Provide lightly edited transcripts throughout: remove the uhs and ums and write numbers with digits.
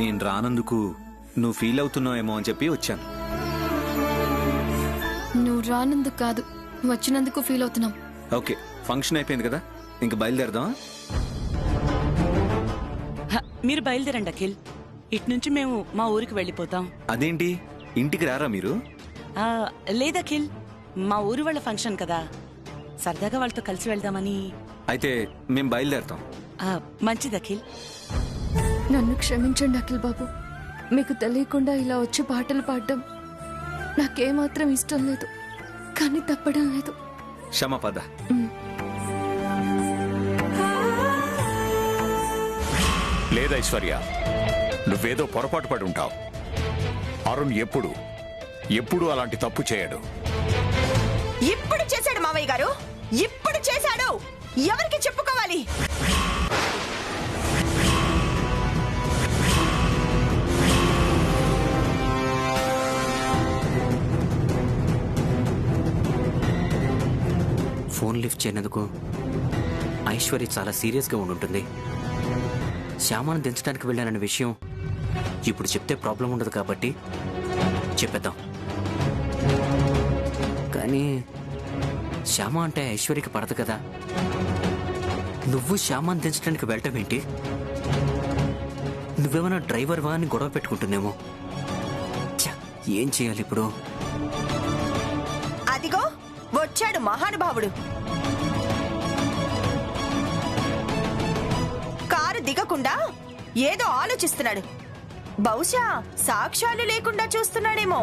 నేను రానందుకు నువ్వు ఫీల్ అవుతున్నావేమో అని చెప్పి వచ్చాను. నువ్వు రానందుకు కాదు, వచ్చినందుకు ఫీల్ అవుతున్నాం. ఓకే, ఫంక్షన్ అయిపోయింది కదా, ఇంక బయలుదేరదాం. మీరు బయలుదేరండి అఖిల్. ఇటు నుంచి మేము మా ఊరికి వెళ్ళిపోతాం. అదేంటి, ఇంటికి రారా మీరు? లేదఖిల్, మా ఊరి వాళ్ళ ఫంక్షన్ కదా, సరదాగా వాళ్ళతో కలిసి వెళ్దామని. అయితే మేం బయలుదేరతాం. మంచిది అఖిల్. నన్ను క్షమించండి అఖిల్ బాబు, మీకు తెలియకుండా ఇలా వచ్చి పాటలు పాడడం నాకేమాత్రం ఇష్టం లేదు, కానీ తప్పడం లేదు. క్షమపద. లేదా ఐశ్వర్య, నువ్వేదో పొరపాటు పడి ఉంటావు. అరుణ్ ఎప్పుడు అలాంటి తప్పు చేయడు. ఇప్పుడు చేశాడు మావయ్య గారు, ఇప్పుడు చేశాడు. ఎవరికి చెప్పుకోవాలి? ఫోన్ లిఫ్ట్ చేయనందుకు ఐశ్వర్య చాలా సీరియస్గా ఉండుంటుంది. శ్యామాను దించడానికి వెళ్ళానన్న విషయం ఇప్పుడు చెప్తే ప్రాబ్లం ఉండదు కాబట్టి చెప్పేద్దాం. కానీ శ్యామ అంటే ఐశ్వర్యకి పడదు కదా. నువ్వు శ్యామాను దించడానికి వెళ్ళటం ఏంటి? నువ్వేమైనా డ్రైవర్వా అని గొడవ పెట్టుకుంటుందేమో. ఏం చేయాలి ఇప్పుడు? అదిగో వచ్చాడు మహానుభావుడు. కారు దిగకుండా ఏదో ఆలోచిస్తున్నాడు. బహుశా సాక్ష్యాలు లేకుండా చూస్తున్నాడేమో.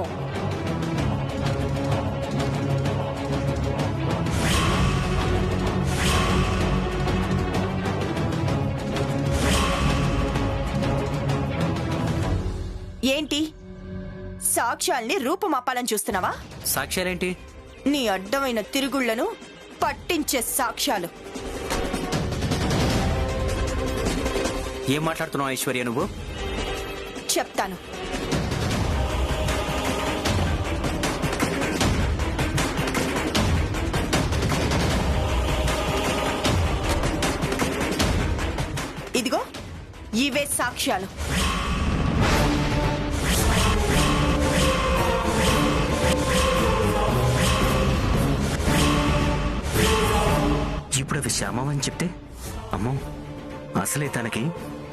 ఏంటి, సాక్ష్యాల్ని రూపుమాపాలని చూస్తున్నావా? సాక్ష్యాలేంటి? నీ అడ్డమైన తిరుగుళ్లను పట్టించే సాక్ష్యాలు. ఏం మాట్లాడుతున్నావు ఐశ్వర్య నువ్వు? చెప్తాను. ఇదిగో ఇవే సాక్ష్యాలు. ఇప్పుడు అవి శ్యామ అని చెప్తే అమ్మో, అసలే తనకి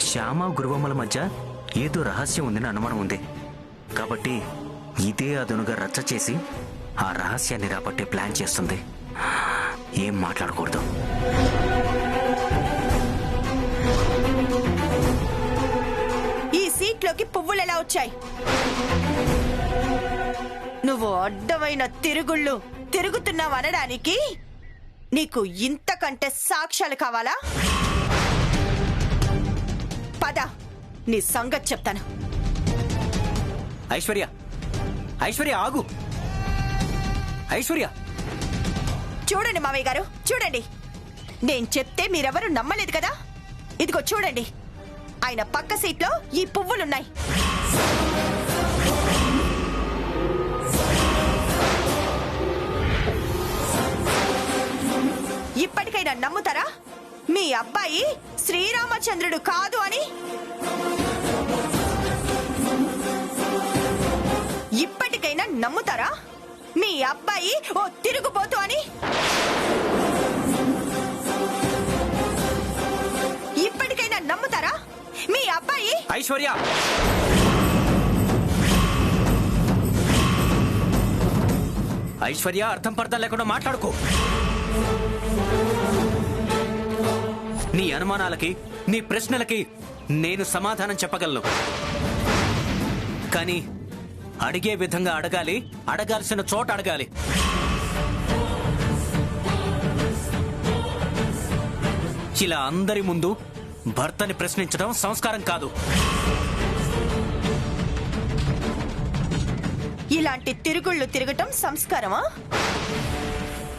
శ్యామ గురువమ్మల మధ్య ఏదో రహస్యం ఉందని అనుమానం ఉంది. కాబట్టి ఇదే అదునుగా రచ్చ చేసి ఆ రహస్యాన్ని రాబట్టే ప్లాన్ చేస్తుంది. ఏం మాట్లాడకూడదు. ఈ సీట్లోకి పువ్వులు ఎలా వచ్చాయి? నువ్వు అడ్డమైన తిరుగుళ్ళు తిరుగుతున్నావనడానికి నీకు ఇంతకంటే సాక్ష్యాలు కావాలా? పద, నీ సంగతి చెప్తాను. ఐశ్వర్య, ఐశ్వర్య ఆగు. ఐశ్వర్య, చూడండి మావయ్య గారు, చూడండి. నేను చెప్తే మీరెవరూ నమ్మలేదు కదా. ఇదిగో చూడండి, ఆయన పక్క సీట్లో ఈ పువ్వులున్నాయి. ఇప్పటికైనా నమ్ముతారా మీ అబ్బాయి శ్రీరామచంద్రుడు కాదు అని? ఇప్పటికైనా నమ్ముతారా మీ అబ్బాయి ఓ తిరుగుబోతు అని? ఇప్పటికైనా నమ్ముతారా మీ అబ్బాయి? ఐశ్వర్య, ఐశ్వర్య అర్థం పర్థం లేకుండా మాట్లాడుకో. నీ అనుమానాలకి, నీ ప్రశ్నలకి నేను సమాధానం చెప్పగలను. కానీ అడిగే విధంగా అడగాలి, అడగాల్సిన చోట అడగాలి. ఇలా అందరి ముందు భర్తని ప్రశ్నించడం సంస్కారం కాదు. ఇలాంటి తిరుగుళ్ళు తిరగటం సంస్కారమా?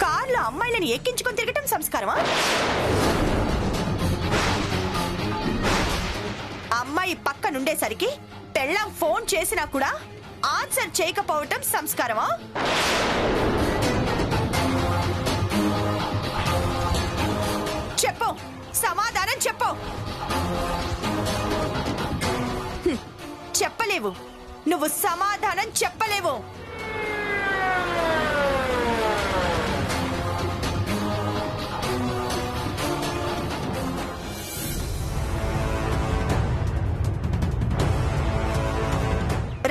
కార్లో అమ్మాయిలను ఎక్కించుకొని తిరగటం సంస్కారమా? అమ్మాయి పక్కనుండేసరికి పెళ్ళాం ఫోన్ చేసినా కూడా ఆన్సర్ చేయకపోవటం సంస్కారమా? చెప్పు, సమాధానం చెప్పు. చెప్పలేవు. నువ్వు సమాధానం చెప్పలేవు.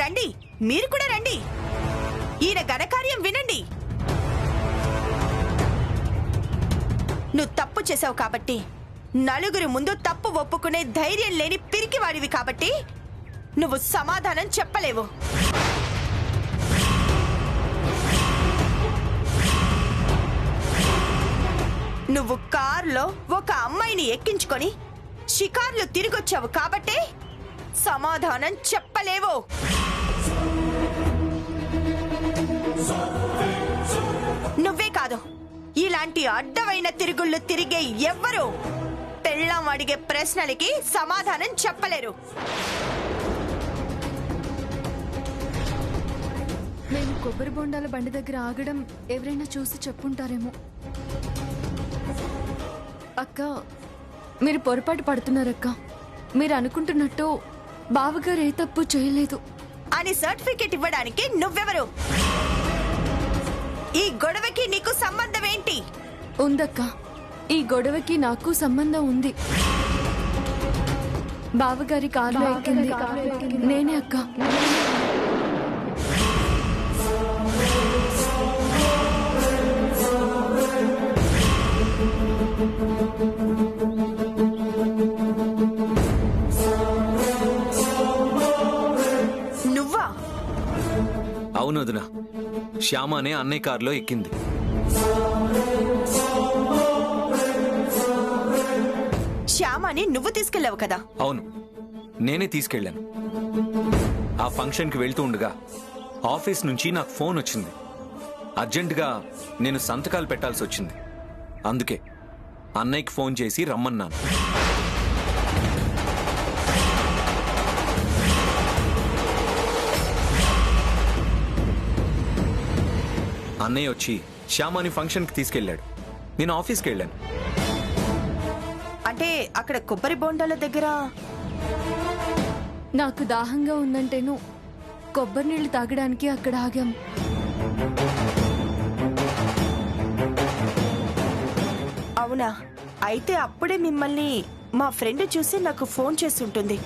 రండి, మీరు కూడా రండి. ఈయన ఘనకార్యం వినండి. నువ్వు తప్పు చేసావు కాబట్టి, నలుగురి ముందు తప్పు ఒప్పుకునే ధైర్యం లేని పిరికివాడివి కాబట్టి నువ్వు సమాధానం చెప్పలేవు. నువ్వు కారులో ఒక అమ్మాయిని ఎక్కించుకొని షికార్లు తిరిగొచ్చావు కాబట్టే సమాధానం చెప్పలేవు. నువ్వే కాదు, ఇలాంటి అడ్డమైన తిరుగుళ్ళు తిరిగే ఎవ్వరూ పెళ్ళాం అడిగే ప్రశ్నలకి సమాధానం చెప్పలేరు. నేను కొబ్బరి బొండాల బండి దగ్గర ఆగడం ఎవరైనా చూసి చెప్పుంటారేమో. అక్క, మీరు పొరపాటు పడుతున్నారక్క. మీరు అనుకుంటున్నట్టు బావగారు ఏ తప్పు చేయలేదు అని సర్టిఫికెట్ ఇవ్వడానికి నువ్వెవరు? ఈ గొడవకి నీకు సంబంధం ఏంటి? ఉందక్క, ఈ గొడవకి నాకు సంబంధం ఉంది. బావగారి కారులో ఎక్కింది నేనే అక్క. నువ్వా? అవును వదినా, శ్యామ అనే అన్నయ్య కారులో ఎక్కింది. శ్యామని నువ్వు తీసుకెళ్ళావు కదా? అవును, నేనే తీసుకెళ్ళాను. ఆ ఫంక్షన్కి వెళ్తూ ఉండగా ఆఫీస్ నుంచి నాకు ఫోన్ వచ్చింది. అర్జెంటుగా నేను సంతకాలు పెట్టాల్సి వచ్చింది. అందుకే అన్నయ్యకి ఫోన్ చేసి రమ్మన్నాను. అన్నయ్య వచ్చి శ్యామాని ఫంక్షన్కి తీసుకెళ్ళాడు. నేను ఆఫీస్కి వెళ్ళాను. అంటే అక్కడ కొబ్బరి బొండాల దగ్గర నాకు దాహంగా ఉందంటేను కొబ్బరి నీళ్లు తాగడానికి అక్కడ ఆగాం. అవునా? అయితే అప్పుడే మిమ్మల్ని మా ఫ్రెండ్ చూసి నాకు ఫోన్ చేసి ఉంటుంది.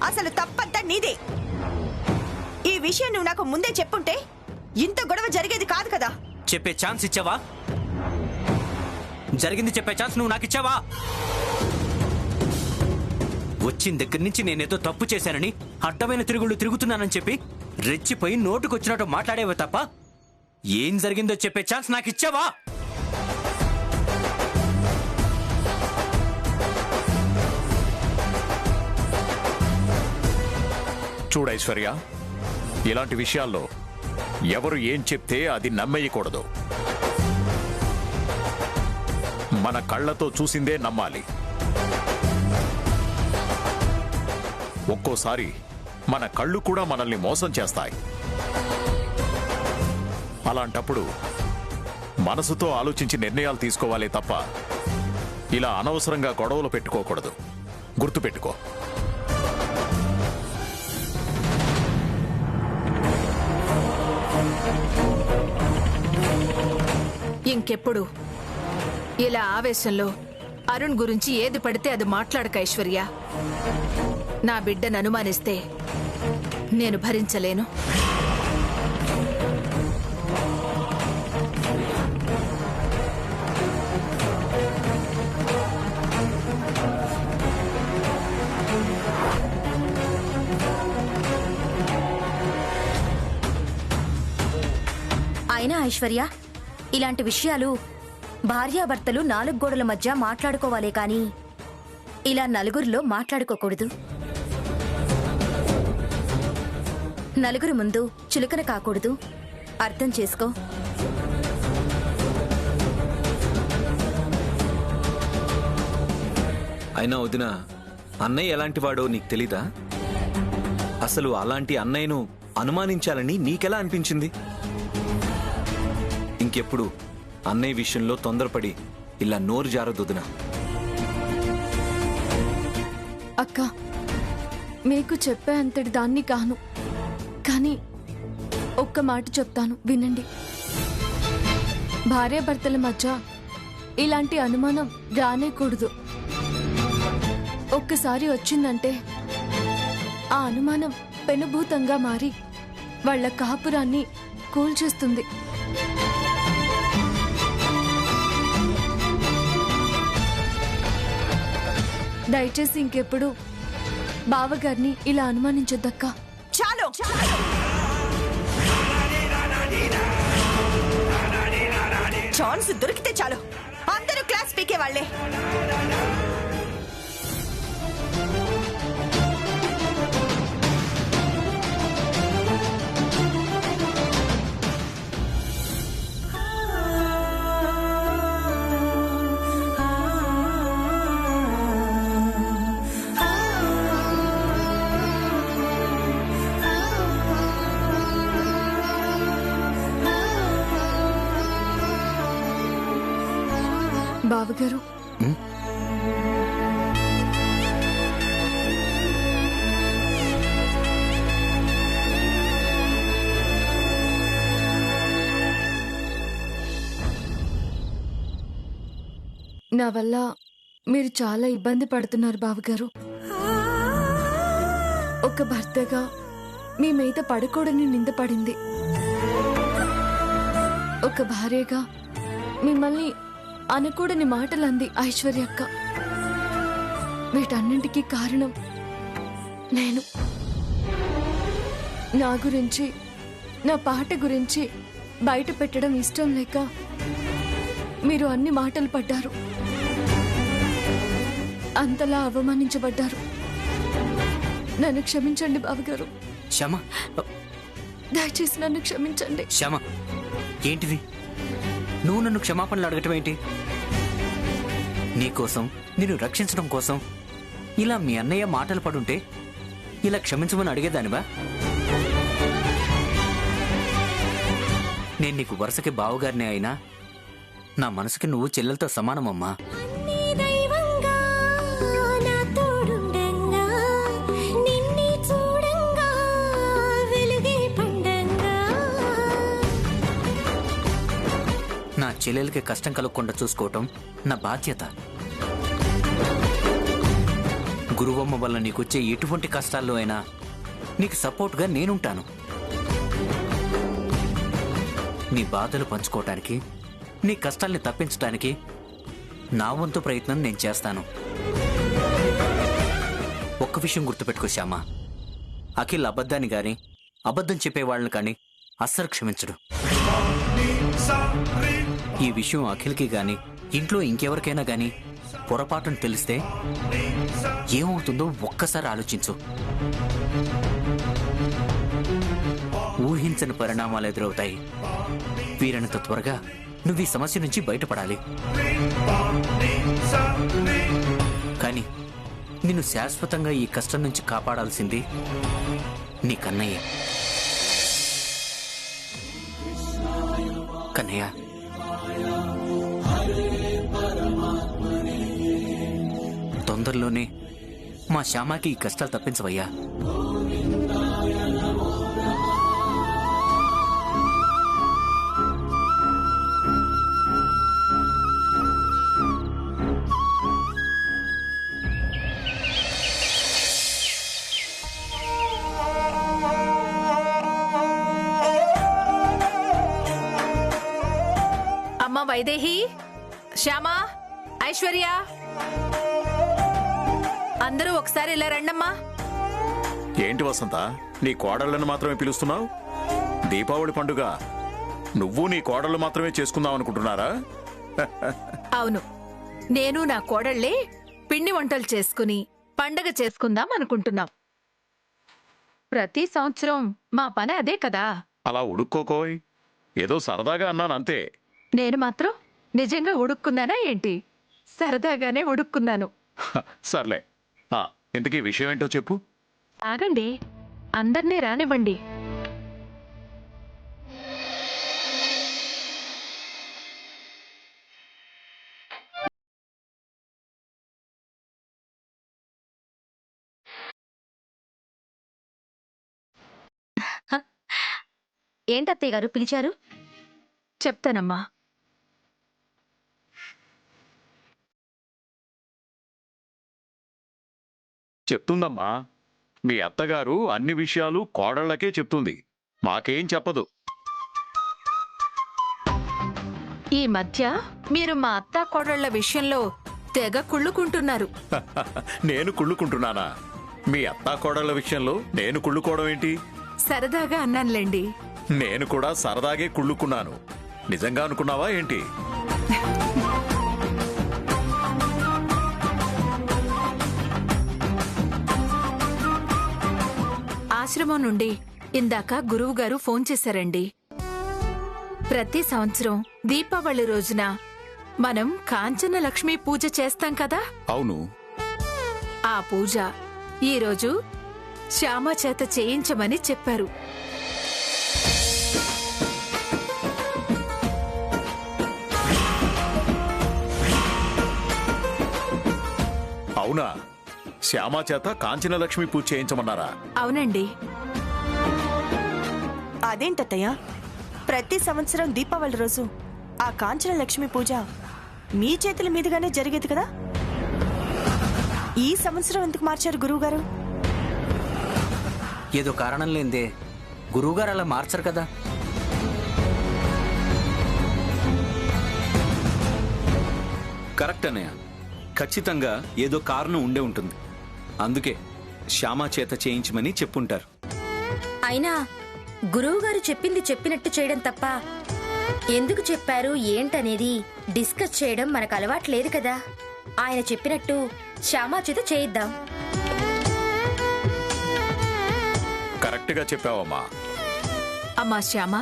అసలు తప్పంతా నీదే. ఈ విషయం నువ్వు నాకు ముందే చెప్పుంటే ఇంత గొడవ జరిగేది కాదు కదా. చెప్పే ఛాన్స్ ఇచ్చావా? జరిగింది చెప్పే ఛాన్స్ నువ్వు నాకు ఇచ్చావా? వచ్చిన దగ్గర నుంచి నేనేదో తప్పు చేశానని, అడ్డమైన తిరుగుళ్ళు తిరుగుతున్నానని చెప్పి రెచ్చిపోయి నోటుకొచ్చినట్టు మాట్లాడేవా తప్ప ఏం జరిగిందో చెప్పే ఛాన్స్ నాకు ఇచ్చావా? చూడు ఐశ్వర్య, ఇలాంటి విషయాల్లో ఎవరు ఏం చెప్తే అది నమ్మేయకూడదు. మన కళ్ళతో చూసిందే నమ్మాలి. ఒక్కోసారి మన కళ్ళు కూడా మనల్ని మోసం చేస్తాయి. అలాంటప్పుడు మనసుతో ఆలోచించి నిర్ణయాలు తీసుకోవాలే తప్ప ఇలా అనవసరంగా గొడవలు పెట్టుకోకూడదు. గుర్తుపెట్టుకో. ఇంకెప్పుడు ఇలా ఆవేశంలో అరుణ్ గురించి ఏది పడితే అది మాట్లాడక ఐశ్వర్య. నా బిడ్డను అనుమానిస్తే నేను భరించలేను. అయినా ఐశ్వర్య, ఇలాంటి విషయాలు భార్యాభర్తలు 4 గోడల మధ్య మాట్లాడుకోవాలే కానీ ఇలా నలుగురిలో మాట్లాడుకోకూడదు. నలుగురు ముందు చులకన కాకూడదు. అర్థం చేసుకో. అయినా వదిన, అన్నయ్య ఎలాంటి వాడో నీకు తెలీదా? అసలు అలాంటి అన్నయ్యను అనుమానించాలని నీకెలా అనిపించింది? ఇంకెప్పుడు అన్నయ్య విషయంలో తొందరపడి ఇలా నోరు జారదొదినా. అక్క మీకు చెప్పే అంతటి దాన్ని కాను, కానీ ఒక్క మాట చెప్తాను వినండి. భార్యాభర్తల మధ్య ఇలాంటి అనుమానం రానేకూడదు. ఒక్కసారి వచ్చిందంటే ఆ అనుమానం పెనుభూతంగా మారి వాళ్ళ కాపురాన్ని కూల్చేస్తుంది. దయచేసి ఇంకెప్పుడు బావగారిని ఇలా అనుమానించొద్దక్కా. చాలు. ఛాన్స్ దొరికితే చాలు అందరూ క్లాస్ పీకే వాళ్ళే. బావగారు, నా వల్ల మీరు చాలా ఇబ్బంది పడుతున్నారు బావగారు. ఒక భర్తగా మీ మీద పడకూడని నింద పడింది. ఒక భార్యగా మిమ్మల్ని అనకూడని మాటలంది ఐశ్వర్యక్క. వీటన్నింటికీ కారణం నేను. నా గురించి, నా పాట గురించి బయట పెట్టడం ఇష్టం లేక మీరు అన్ని మాటలు పడ్డారు, అంతలా అవమానించబడ్డారు. నన్ను క్షమించండి బావగారు. శ్యామ, దయచేసి నన్ను క్షమించండి. శ్యామ, ఏంటిది? నువ్వు నన్ను క్షమాపణలు అడగటం ఏంటి? నీకోసం, నిన్ను రక్షించడం కోసం ఇలా మీ అన్నయ్య మాటలు పడుంటే ఇలా క్షమించమని అడిగేదానివా? నేను నీకు వరుసకి బావగారినే అయినా నా మనసుకి నువ్వు చెల్లెలతో సమానమమ్మా. నా చెల్లెలకి కష్టం కలగకుండా చూసుకోవటం నా బాధ్యత. గురువమ్మ వల్ల నీకొచ్చే ఎటువంటి కష్టాల్లో అయినా నీకు సపోర్ట్గా నేనుంటాను. నీ బాధలు పంచుకోవటానికి, నీ కష్టాల్ని తప్పించడానికి నా వంతు ప్రయత్నం నేను చేస్తాను. ఒక్క విషయం గుర్తుపెట్టుకో శ్యామ, అఖిల్ అబద్ధాన్ని గాని, అబద్ధం చెప్పేవాళ్ళని కానీ అస్సలు క్షమించడు. ఈ విషయం అఖిల్కి గాని, ఇంట్లో ఇంకెవరికైనా గాని పొరపాటును తెలిస్తే ఏమవుతుందో ఒక్కసారి ఆలోచించు. ఊహించని పరిణామాలు ఎదురవుతాయి. వీరంత త్వరగా నువ్వు ఈ సమస్య నుంచి బయటపడాలి. కానీ నిన్ను శాశ్వతంగా ఈ కష్టం నుంచి కాపాడాల్సింది నీ కన్నయ్య. కన్నయ్య, తొందరలోనే మా శ్యామకి ఈ కష్టాలు తప్పించవయ్యా. అమ్మ వైదేహి, శ్యామా, ఐశ్వర్య, అందరూ ఒకసారి ఇలా రండమ్మా. ఏంటి వసంత, నీ కోడళ్ళను మాత్రమే పిలుస్తున్నావు? దీపావళి పండుగ నువ్వు నీ కోడళ్ళు మాత్రమే చేసుకుందాం అనుకుంటున్నారా? అవును, నేను నా కోడళ్ళే పిండి వంటలు చేసుకుని పండగ చేసుకుందాం అనుకుంటున్నాం. ప్రతి సంవత్సరం మా పని అదే కదా. అలా ఉడుక్కోకోయ్, ఏదో సరదాగా అన్నాను అంతే. నేను మాత్రం నిజంగా ఉడుక్కున్నానా ఏంటి? సరదాగానే ఉడుక్కున్నాను. సర్లే, ఇంతకీ విషయం ఏంటో చెప్పు. ఆగండి, అందర్నీ రానివ్వండి. ఏంటత్తయ్య గారు పిలిచారు? చెప్తానమ్మా. చెప్తుందమ్మా. మీ అత్తగారు అన్ని విషయాలు కోడళ్ళకే చెప్తుంది, మాకేం చెప్పదు. ఈ మధ్య మీరు మా అత్తా కోడళ్ల విషయంలో తెగ కుళ్ళుకుంటున్నారు. నేను కుళ్ళుకుంటున్నానా? మీ అత్తా కోడళ్ళ విషయంలో నేను కుళ్ళుకోవడం ఏంటి? సరదాగా అన్నానులేండి. నేను కూడా సరదాగే కుళ్ళుకున్నాను. నిజంగా అనుకున్నావా ఏంటి? ఆశ్రమం నుండి ఇందాక గురువుగారు ఫోన్ చేశారండి. ప్రతి సంవత్సరం దీపావళి రోజున మనం కాంచన లక్ష్మి పూజ చేస్తాం కదా. అవును. ఆ పూజ ఈరోజు శ్యామ చేత చేయించమని చెప్పారు. అవునా? శ్యామా చేత కాంచన లక్ష్మి పూజ చేయించమన్నారా? అవునండి. అదేంటత్తయ్య, ప్రతి సంవత్సరం దీపావళి రోజు ఆ కాంచన లక్ష్మి పూజ మీ చేతుల మీదుగానే జరిగేది కదా. ఈ సంవత్సరం ఎందుకు మార్చారు గురువుగారు? ఏదో కారణం లేదే గురువుగారు అలా మార్చరు కదా. కరెక్ట్ అన్నయ్య, ఖచ్చితంగా ఏదో కారణం ఉండే ఉంటుంది. అందుకే శ్యామా చేత చేయించమని చెప్పుంటారు. అయినా గురువుగారు చెప్పింది చెప్పినట్టు చేయడం తప్ప ఎందుకు చెప్పారు ఏంటనేది డిస్కస్ చేయడం మనకు అలవాటు లేదు కదా. ఆయన చెప్పినట్టు శ్యామా చేత చేయిద్దాం. కరెక్ట్ గా చెప్పావమ్మా. అమ్మా శ్యామ,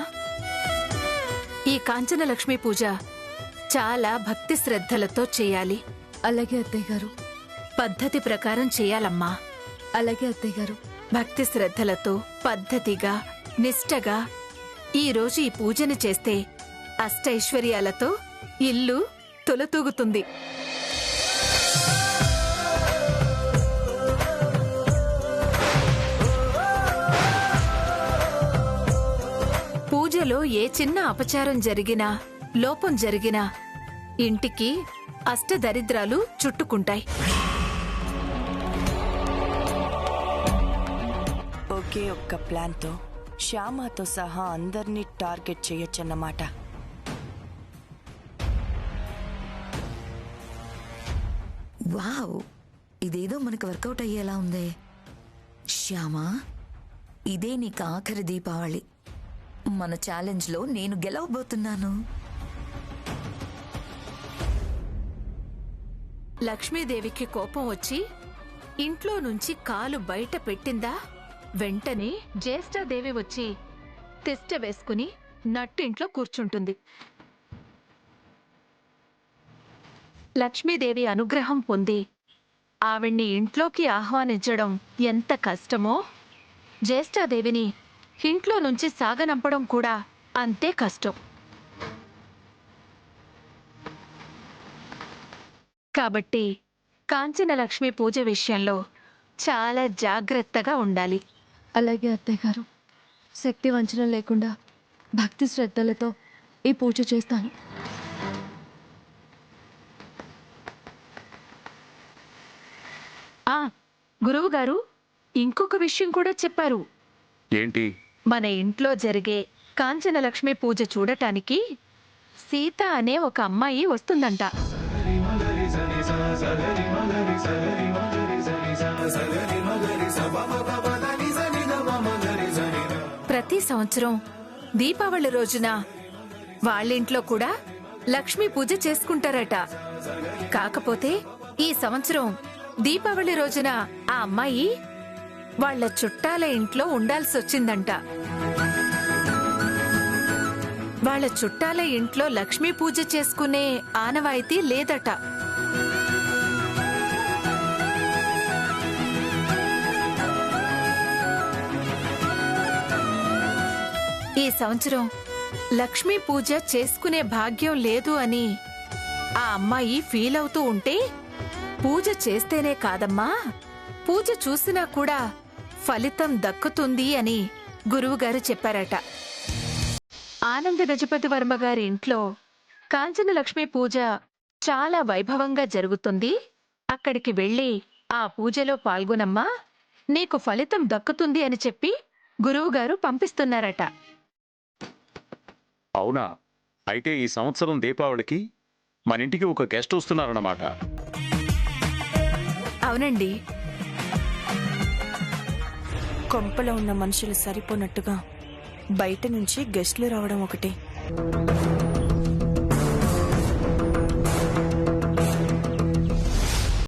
ఈ కాంచన లక్ష్మి పూజ చాలా భక్తి శ్రద్ధలతో చేయాలి. అలాగే అత్తయ్య గారు. పద్ధతి ప్రకారం చేయాలమ్మా. అలాగే అత్తయ్య గారు. భక్తి శ్రద్ధలతో పద్ధతిగా నిష్టగా ఈ రోజు ఈ పూజను చేస్తే అష్టైశ్వర్యాలతో ఇల్లు తొలతూగుతుంది. పూజలో ఏ చిన్న అపచారం జరిగినా లోపం జరిగినా ఇంటికి అష్టదరిద్రాలు చుట్టుకుంటాయి. ఒకే ఒక్క ప్లాన్తో శ్యామతో సహా అందరినీ టార్గెట్ చేయొచ్చన్నమాట. వావ్, ఇదేదో మనకు వర్కౌట్ అయ్యేలా ఉందే. శ్యామా, ఇదే నీకు ఆఖరి దీపావళి. మన ఛాలెంజ్లో నేను గెలవబోతున్నాను. లక్ష్మీదేవికి కోపం వచ్చి ఇంట్లో నుంచి కాలు బయట పెట్టిందా, వెంటనే జ్యేష్ఠాదేవి వచ్చి తిష్ట వేసుకుని నట్టింట్లో కూర్చుంటుంది. లక్ష్మీదేవి అనుగ్రహం పొంది ఆవిడ్ని ఇంట్లోకి ఆహ్వానించడం ఎంత కష్టమో, జ్యేష్ఠాదేవిని ఇంట్లో నుంచి సాగనంపడం కూడా అంతే కష్టం. కాబట్టి కాంచన లక్ష్మి పూజ విషయంలో చాలా జాగ్రత్తగా ఉండాలి. అలాగే అత్తయ్య గారు. శక్తి వంచన లేకుండా భక్తి శ్రద్ధలతో ఈ పూజ చేస్తాను. గురువుగారు ఇంకొక విషయం కూడా చెప్పారు. ఏంటి? మన ఇంట్లో జరిగే కాంచన లక్ష్మి పూజ చూడటానికి సీత అనే ఒక అమ్మాయి వస్తుందంట. ప్రతి సంవత్సరం దీపావళి రోజున వాళ్ళింట్లో కూడా లక్ష్మీ పూజ చేసుకుంటారట. కాకపోతే ఈ సంవత్సరం దీపావళి రోజున ఆ అమ్మాయి వాళ్ళ చుట్టాల ఇంట్లో ఉండాల్సొచ్చిందంట. వాళ్ళ చుట్టాల ఇంట్లో లక్ష్మీ పూజ చేసుకునే ఆనవాయితీ లేదట. ఈ సంవత్సరం లక్ష్మీ పూజ చేసుకునే భాగ్యం లేదు అని ఆ అమ్మాయి ఫీల్ అవుతూ ఉంటే, పూజ చేస్తేనే కాదమ్మా, పూజ చూసినా కూడా ఫలితం దక్కుతుంది అని గురువుగారు చెప్పారట. ఆనంద గజపతి వర్మ గారి ఇంట్లో కాంచన లక్ష్మి పూజ చాలా వైభవంగా జరుగుతుంది. అక్కడికి వెళ్ళి ఆ పూజలో పాల్గొనమ్మా, నీకు ఫలితం దక్కుతుంది అని చెప్పి గురువుగారు పంపిస్తున్నారట. అవునా? అయితే ఈ సంవత్సరం దీపావళికి మన ఇంటికి ఒక గెస్ట్ వస్తున్నారన్నమాట. అవునండి. కొంపలో ఉన్న మనుషులు సరిపోనట్టుగా బయట నుంచి గెస్టులు రావడం ఒకటే.